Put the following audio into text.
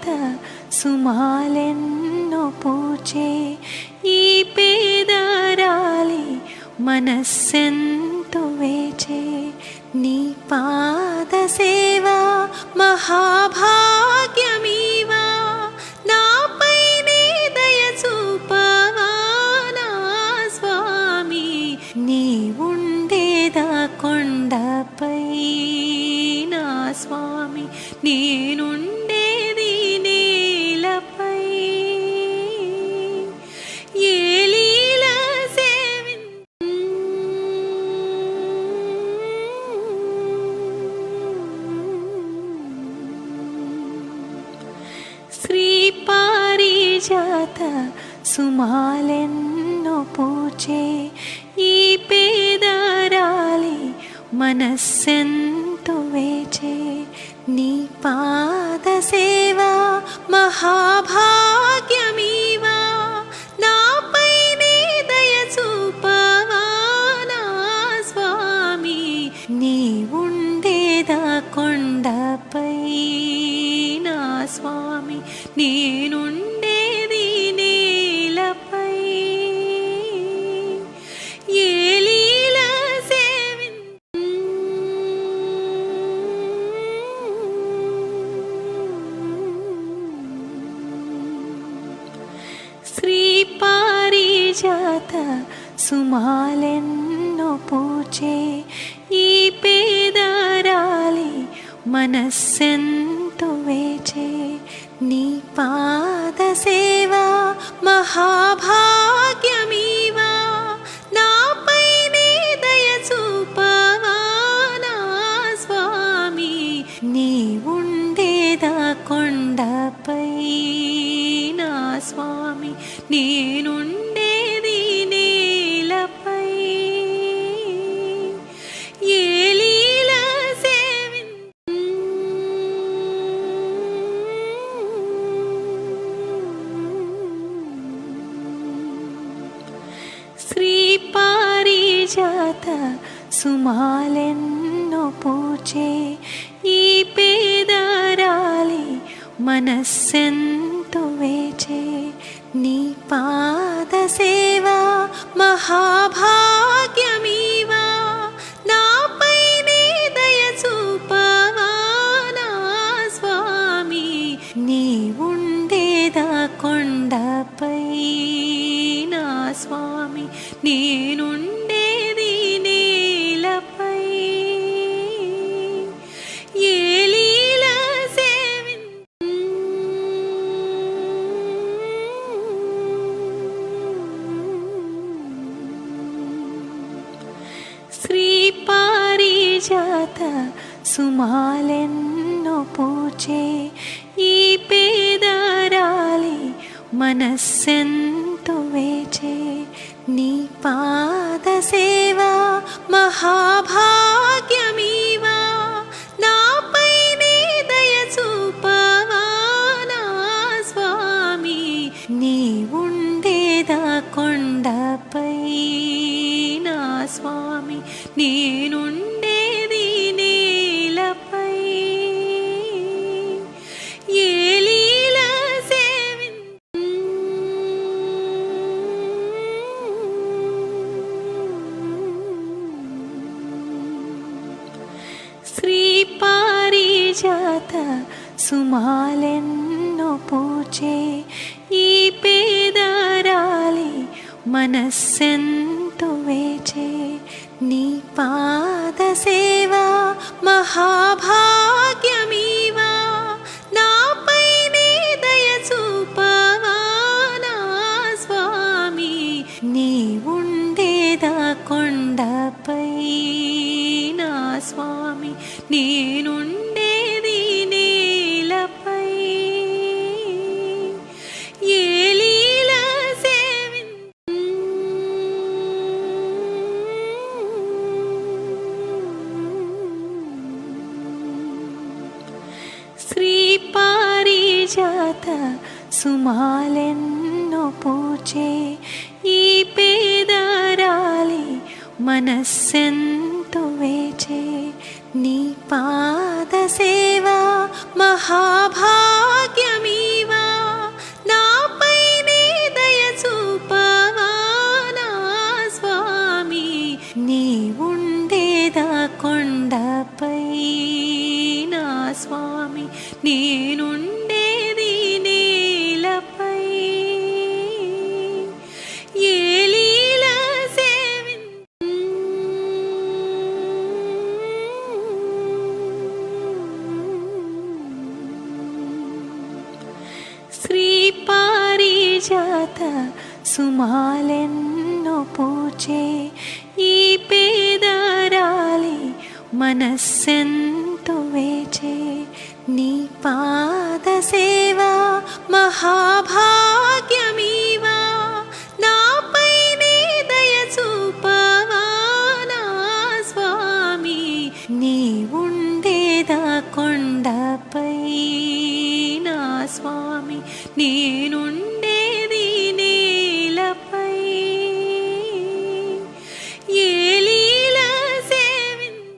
పారిజాత సుమాలెన్నో పూచే ఈ పేదరాలి మనస్సెంతో వేచే నీ పాద సేవా మహాభాగ్యమీవా నాపై నీ దయ చూపవా నా స్వామి నీ ఉండేదా కొండపై నా స్వామి నేనుండేది నేలపై ఏ లీల శ్రీ పారిజాత సుమాలెన్నో పూచే ఈ పేదరాలి మనస్సెంతో వేచే నీ పాద సేవా మహాభాగ్యమీవా నాపై నీ దయ చూపవా నా స్వామి నీ ఉండేదా కొండపై నా స్వామి నేనుండేది నేలపై ఏ లీల శ్రీ పారిజాత సుమాలెన్నో పూచే ఈ పేదరాలి మనస్సెంతో వేచే నీ పాద సేవా మహాభాగ్యమీవా నాపై నీ దయ చూపవా నా స్వామి నీ ఉండేదా కొండపై నా స్వామి నేనుండేది నేలపై ఏ లీల శ్రీ పారిజాత సుమాలెన్నో పూచే ఈ పేదరాలి మనస్సెంతో వేచే నీ పాద సేవా మహాభాగ్యమీవా నాపై నీ దయ చూపవా నా స్వామి నీ ఉండేదా కొండపై నా స్వామి నేనుండేది నేలపై ఏ లీల శ్రీ పారిజాత సుమాలెన్నో పూచే ఈ పేదరాలి మనస్సెంతో వేచే నీ పాద సేవా మహాభాగ్యమీవా నాపై నీ దయ చూపవా నా స్వామి నీ ఉండేదా కొండపై నా స్వామి నేనుండేది నేలపై ఏ లీల శ్రీ పారిజాత సుమాలెన్నో పూచే ఈ పేదరాలి మనస్సెంతో వేచే నీ పాద సేవా మహాభాగ్యమీవా నాపై నీ దయ చూపవా నా స్వామి నీ ఉండేదా కొండపై నా స్వామి నేనుండేది నేలపై ఏ లీల శ్రీ పారిజాత సుమాలెన్నో పూచే ఈ పేదరాలి మనస్సెంతో వేచే నీ పాద సేవా మహాభాగ్యమీ సుమాలెన్నో పూచే ఈ పేదరాలి మనస్సెంతో వేచే నీ పాద సేవా మహాభాగ్యమీవా నాపైనే దయ చూపవా నా స్వామి నీ ఉండేదా కొండపై నా స్వామి నేనుండే